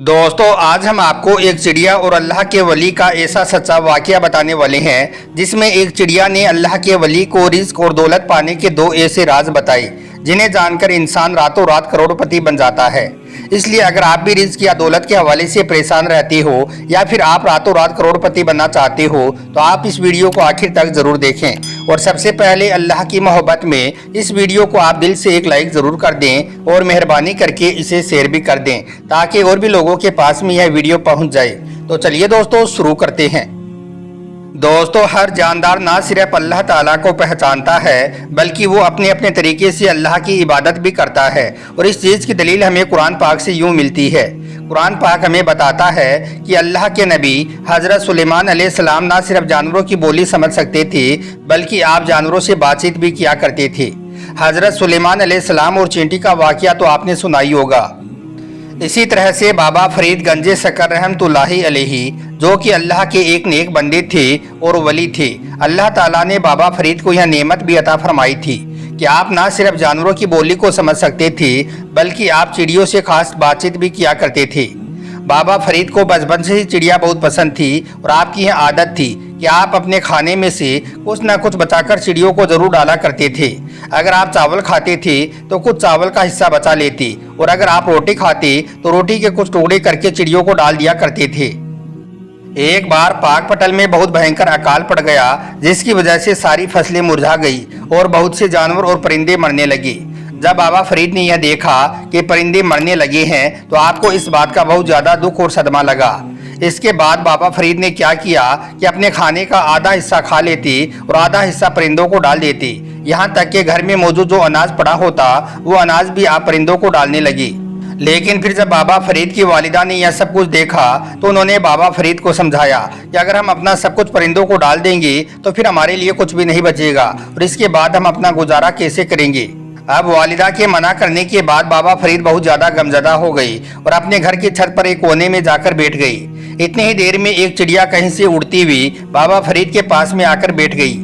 दोस्तों आज हम आपको एक चिड़िया और अल्लाह के वली का ऐसा सच्चा वाकया बताने वाले हैं जिसमें एक चिड़िया ने अल्लाह के वली को रिस्क और दौलत पाने के दो ऐसे राज बताए जिन्हें जानकर इंसान रातों रात करोड़पति बन जाता है। इसलिए अगर आप भी रिस्क या दौलत के हवाले से परेशान रहते हो या फिर आप रातों रात करोड़पति बनना चाहते हो तो आप इस वीडियो को आखिर तक जरूर देखें। और सबसे पहले अल्लाह की मोहब्बत में इस वीडियो को आप दिल से एक लाइक जरूर कर दें और मेहरबानी करके इसे शेयर भी कर दें ताकि और भी लोगों के पास में यह वीडियो पहुंच जाए। तो चलिए दोस्तों शुरू करते हैं। दोस्तों हर जानदार ना सिर्फ अल्लाह ताला को पहचानता है बल्कि वो अपने अपने तरीके से अल्लाह की इबादत भी करता है। और इस चीज़ की दलील हमें कुरान पाक से यूँ मिलती है। कुरान पाक हमें बताता है कि अल्लाह के नबी हज़रत सुलेमान अलैहिस्सलाम ना सिर्फ जानवरों की बोली समझ सकते थे बल्कि आप जानवरों से बातचीत भी किया करते थे। हज़रत सुलेमान अलैहिस्सलाम और चींटी का वाक़या तो आपने सुना ही होगा। इसी तरह से बाबा फरीद गंजे शकर रहमतुल्लाहि अलैहि जो कि अल्लाह के एक नेक बंदे थे और वली थे, अल्लाह ताला ने बाबा फरीद को यह नेमत भी अता फरमाई थी कि आप ना सिर्फ जानवरों की बोली को समझ सकते थे बल्कि आप चिड़ियों से खास बातचीत भी किया करते थे। बाबा फरीद को बचपन से ही चिड़िया बहुत पसंद थी और आपकी यह आदत थी कि आप अपने खाने में से कुछ न कुछ बचाकर चिड़ियों को जरूर डाला करते थे। अगर आप चावल खाते थे तो कुछ चावल का हिस्सा बचा लेते और अगर आप रोटी खाते तो रोटी के कुछ टुकड़े करके चिड़ियों को डाल दिया करते थे। एक बार पाक पटल में बहुत भयंकर अकाल पड़ गया जिसकी वजह से सारी फसलें मुरझा गई और बहुत से जानवर और परिंदे मरने लगे। जब बाबा फरीद ने यह देखा कि परिंदे मरने लगे हैं तो आपको इस बात का बहुत ज़्यादा दुख और सदमा लगा। इसके बाद बाबा फरीद ने क्या किया कि अपने खाने का आधा हिस्सा खा लेते और आधा हिस्सा परिंदों को डाल देते। यहाँ तक कि घर में मौजूद जो अनाज पड़ा होता वो अनाज भी आप परिंदों को डालने लगे। लेकिन फिर जब बाबा फरीद की वालिदा ने यह सब कुछ देखा तो उन्होंने बाबा फरीद को समझाया कि अगर हम अपना सब कुछ परिंदों को डाल देंगे तो फिर हमारे लिए कुछ भी नहीं बचेगा और इसके बाद हम अपना गुजारा कैसे करेंगे। अब वालिदा के मना करने के बाद बाबा फरीद बहुत ज़्यादा गमज़दा हो गई और अपने घर की छत पर एक कोने में जाकर बैठ गई। इतनी ही देर में एक चिड़िया कहीं से उड़ती हुई बाबा फरीद के पास में आकर बैठ गई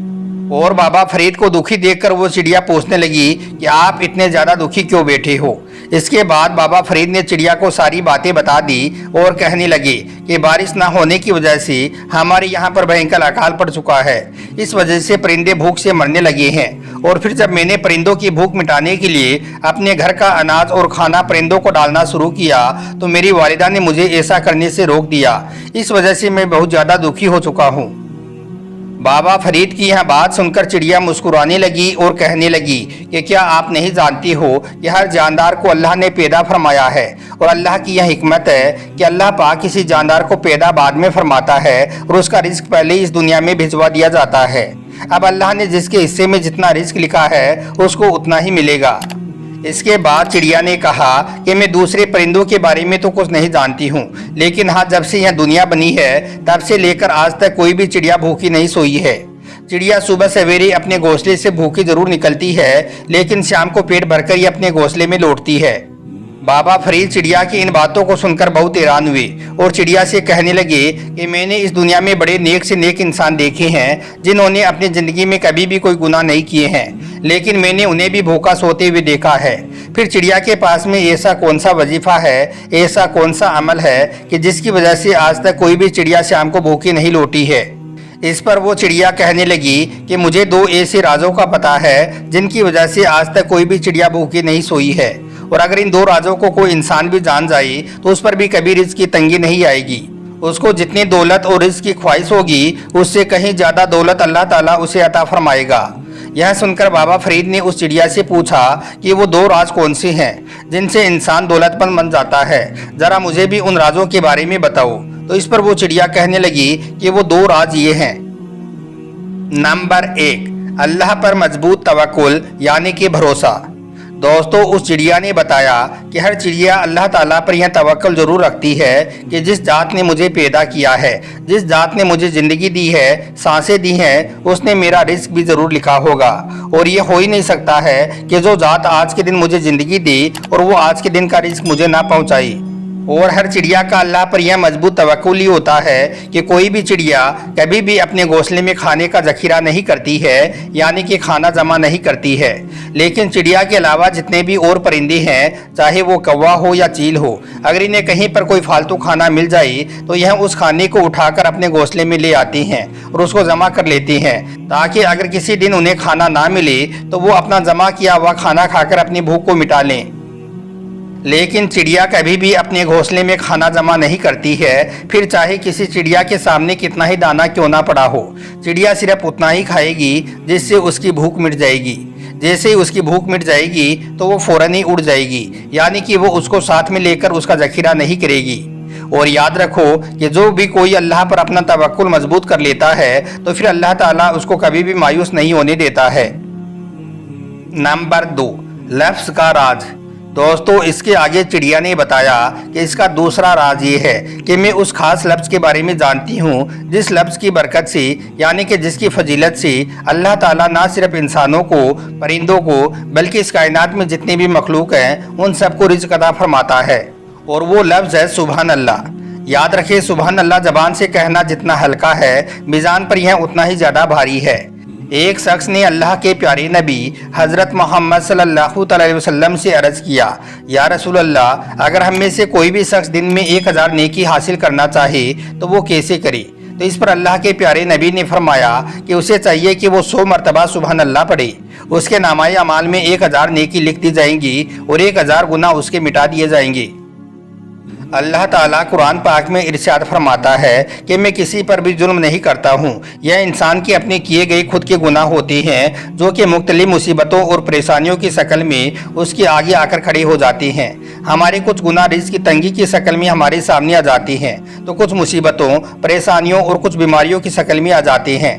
और बाबा फरीद को दुखी देखकर वो चिड़िया पूछने लगी कि आप इतने ज़्यादा दुखी क्यों बैठे हो। इसके बाद बाबा फरीद ने चिड़िया को सारी बातें बता दी और कहने लगे कि बारिश ना होने की वजह से हमारे यहाँ पर भयंकर अकाल पड़ चुका है। इस वजह से परिंदे भूख से मरने लगे हैं और फिर जब मैंने परिंदों की भूख मिटाने के लिए अपने घर का अनाज और खाना परिंदों को डालना शुरू किया तो मेरी वालिदा ने मुझे ऐसा करने से रोक दिया। इस वजह से मैं बहुत ज़्यादा दुखी हो चुका हूँ। बाबा फरीद की यह बात सुनकर चिड़िया मुस्कुराने लगी और कहने लगी कि क्या आप नहीं जानती हो कि हर जानदार को अल्लाह ने पैदा फरमाया है और अल्लाह की यह हिकमत है कि अल्लाह पाक किसी जानदार को पैदा बाद में फरमाता है और उसका रिस्क पहले इस दुनिया में भिजवा दिया जाता है। अब अल्लाह ने जिसके हिस्से में जितना रिस्क लिखा है उसको उतना ही मिलेगा। इसके बाद चिड़िया ने कहा कि मैं दूसरे परिंदों के बारे में तो कुछ नहीं जानती हूँ लेकिन हाँ जब से यह दुनिया बनी है तब से लेकर आज तक कोई भी चिड़िया भूखी नहीं सोई है। चिड़िया सुबह सवेरे अपने घोंसले से भूखी जरूर निकलती है लेकिन शाम को पेट भरकर ही अपने घोंसले में लौटती है। बाबा फरीद चिड़िया की इन बातों को सुनकर बहुत हैरान हुए और चिड़िया से कहने लगे कि मैंने इस दुनिया में बड़े नेक से नेक इंसान देखे हैं जिन्होंने अपनी ज़िंदगी में कभी भी कोई गुनाह नहीं किए हैं लेकिन मैंने उन्हें भी भूखा सोते हुए देखा है। फिर चिड़िया के पास में ऐसा कौन सा वजीफा है, ऐसा कौन सा अमल है कि जिसकी वजह से आज तक कोई भी चिड़िया शाम को भूखी नहीं लौटी है। इस पर वो चिड़िया कहने लगी कि मुझे दो ऐसे राजों का पता है जिनकी वजह से आज तक कोई भी चिड़िया भूखी नहीं सोई है और अगर इन दो राजों को कोई इंसान भी जान जाए तो उस पर भी कभी रिस्क की तंगी नहीं आएगी। उसको जितनी दौलत और रिस्क की ख्वाहिश होगी उससे कहीं ज़्यादा दौलत अल्लाह ताला उसे अता फरमाएगा। यह सुनकर बाबा फरीद ने उस चिड़िया से पूछा कि वो दो राज कौन से हैं जिनसे इंसान दौलतमंद बन जाता है, ज़रा मुझे भी उन राजों के बारे में बताओ। तो इस पर वो चिड़िया कहने लगी कि वो दो राज ये हैं। नंबर 1, अल्लाह पर मजबूत तवक्कुल यानी कि भरोसा। दोस्तों उस चिड़िया ने बताया कि हर चिड़िया अल्लाह ताला पर यह तवक्कुल जरूर रखती है कि जिस जात ने मुझे पैदा किया है, जिस जात ने मुझे ज़िंदगी दी है, सांसें दी हैं, उसने मेरा रिस्क भी ज़रूर लिखा होगा। और ये हो ही नहीं सकता है कि जो जात आज के दिन मुझे ज़िंदगी दी और वो आज के दिन का रिस्क मुझे ना पहुँचाई। और हर चिड़िया का अल्लाह पर यह मजबूत तवक्कुल ही होता है कि कोई भी चिड़िया कभी भी अपने घोंसले में खाने का ज़ख़ीरा नहीं करती है, यानी कि खाना जमा नहीं करती है। लेकिन चिड़िया के अलावा जितने भी और परिंदे हैं, चाहे वो कौवा हो या चील हो, अगर इन्हें कहीं पर कोई फालतू खाना मिल जाए तो यह उस खाने को उठाकर अपने घोंसले में ले आती हैं और उसको जमा कर लेती हैं, ताकि अगर किसी दिन उन्हें खाना ना मिले तो वो अपना जमा किया हुआ खाना खाकर अपनी भूख को मिटा लें। लेकिन चिड़िया कभी भी अपने घोंसले में खाना जमा नहीं करती है, फिर चाहे किसी चिड़िया के सामने कितना ही दाना क्यों ना पड़ा हो। चिड़िया सिर्फ उतना ही खाएगी जिससे उसकी भूख मिट जाएगी। जैसे ही उसकी भूख मिट जाएगी तो वो फौरन ही उड़ जाएगी, यानी कि वो उसको साथ में लेकर उसका ज़ख़ीरा नहीं करेगी। और याद रखो कि जो भी कोई अल्लाह पर अपना तवक्कुल मजबूत कर लेता है तो फिर अल्लाह ताला उसको कभी भी मायूस नहीं होने देता है। नंबर 2, लफ्ज़ का राज। दोस्तों, इसके आगे चिड़िया ने बताया कि इसका दूसरा राज ये है कि मैं उस खास लफ्ज़ के बारे में जानती हूँ जिस लफ्ज़ की बरकत से, यानी कि जिसकी फजीलत से अल्लाह ताला ना सिर्फ इंसानों को, परिंदों को, बल्कि इस कायनात में जितने भी मखलूक हैं उन सबको रिज़्क़ अता फरमाता है। और वो लफ्ज़ है सुबहान अल्लाह। याद रखें, सुबहान अल्लाह ज़बान से कहना जितना हल्का है, मीज़ान पर यह उतना ही ज़्यादा भारी है। एक शख्स ने अल्लाह के प्यारे नबी हज़रत मोहम्मद सल्लल्लाहु अलैहि वसल्लम से अर्ज़ किया, या रसूल अल्लाह, अगर हम में से कोई भी शख्स दिन में 1000 नेकी हासिल करना चाहे तो वो कैसे करे? तो इस पर अल्लाह के प्यारे नबी ने फरमाया कि उसे चाहिए कि वो 100 मरतबा सुबहान अल्लाह पढ़े। उसके नामाए अमाल में 1000 नेकी लिख दी जाएंगी और 1000 गुनाह उसके मिटा दिए जाएंगे। अल्लाह ताला कुरान पाक में इरशाद फरमाता है कि मैं किसी पर भी जुल्म नहीं करता हूँ। यह इंसान के अपने किए गए खुद के गुनाह होते हैं जो कि मुख्तलिफ मुसीबतों और परेशानियों की शक्ल में उसके आगे आकर खड़े हो जाते हैं। हमारे कुछ गुनाह रिज़्क़ की तंगी की शक्ल में हमारे सामने आ जाते हैं, तो कुछ मुसीबतों, परेशानियों और कुछ बीमारियों की शक्ल में आ जाते हैं।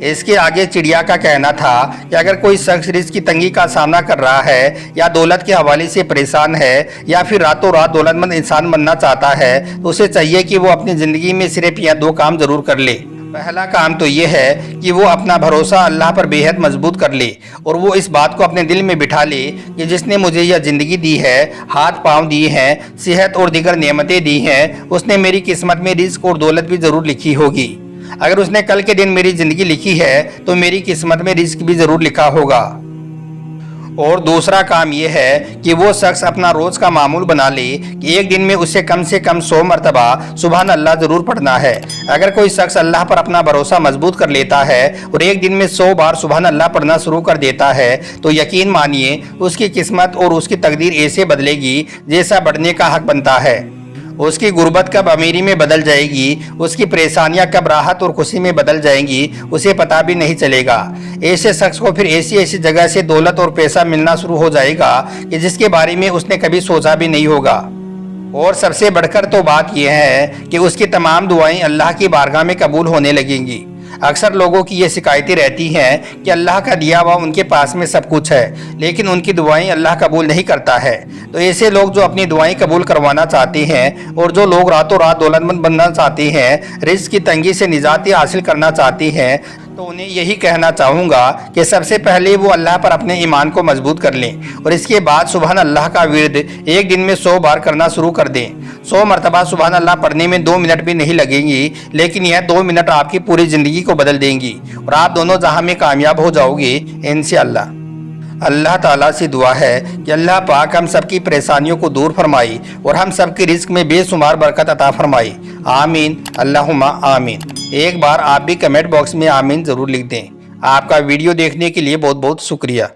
इसके आगे चिड़िया का कहना था कि अगर कोई शख्स रिज़्क़ की तंगी का सामना कर रहा है या दौलत के हवाले से परेशान है या फिर रातों रात दौलतमंद इंसान बनना चाहता है तो उसे चाहिए कि वो अपनी ज़िंदगी में सिर्फ यह 2 काम ज़रूर कर ले। पहला काम तो ये है कि वो अपना भरोसा अल्लाह पर बेहद मजबूत कर ले और वो इस बात को अपने दिल में बिठा ले कि जिसने मुझे यह ज़िंदगी दी है, हाथ पाँव दिए हैं, सेहत और दीगर नेमतें दी हैं, उसने मेरी किस्मत में रिज़्क़ और दौलत भी ज़रूर लिखी होगी। अगर उसने कल के दिन मेरी ज़िंदगी लिखी है तो मेरी किस्मत में रिज़्क़ भी ज़रूर लिखा होगा। और दूसरा काम यह है कि वो शख्स अपना रोज़ का मामूल बना ले कि एक दिन में उसे कम से कम 100 मरतबा सुबहान अल्लाह ज़रूर पढ़ना है। अगर कोई शख्स अल्लाह पर अपना भरोसा मजबूत कर लेता है और एक दिन में 100 बार सुबहान अल्लाह पढ़ना शुरू कर देता है तो यकीन मानिए उसकी किस्मत और उसकी तकदीर ऐसे बदलेगी जैसा बढ़ने का हक बनता है। उसकी गुर्बत कब अमीरी में बदल जाएगी, उसकी परेशानियां कब राहत और खुशी में बदल जाएंगी, उसे पता भी नहीं चलेगा। ऐसे शख्स को फिर ऐसी ऐसी जगह से दौलत और पैसा मिलना शुरू हो जाएगा कि जिसके बारे में उसने कभी सोचा भी नहीं होगा। और सबसे बढ़कर तो बात यह है कि उसकी तमाम दुआएं अल्लाह की बारगाह में कबूल होने लगेंगी। अक्सर लोगों की ये शिकायतें रहती हैं कि अल्लाह का दिया हुआ उनके पास में सब कुछ है, लेकिन उनकी दुआएं अल्लाह कबूल नहीं करता है। तो ऐसे लोग जो अपनी दुआएं कबूल करवाना चाहते हैं और जो लोग रातों रात दौलतमंद बनना चाहते हैं, रिज़्क़ की तंगी से निजात हासिल करना चाहते हैं, तो उन्हें यही कहना चाहूँगा कि सबसे पहले वो अल्लाह पर अपने ईमान को मजबूत कर लें और इसके बाद सुबहान अल्लाह का विर्द एक दिन में 100 बार करना शुरू कर दें। 100 मरतबा सुबहान अल्लाह पढ़ने में 2 मिनट भी नहीं लगेंगी, लेकिन यह 2 मिनट आपकी पूरी ज़िंदगी को बदल देंगी और आप दोनों जहां में कामयाब हो जाओगे इंशाअल्लाह। अल्लाह ताला से दुआ है कि अल्लाह पाक हम सबकी परेशानियों को दूर फरमाई और हम सबके रिज़्क़ में बेशुमार बरकत अता फरमाई। आमीन अल्लाहुम्मा आमीन। एक बार आप भी कमेंट बॉक्स में आमीन ज़रूर लिख दें। आपका वीडियो देखने के लिए बहुत बहुत शुक्रिया।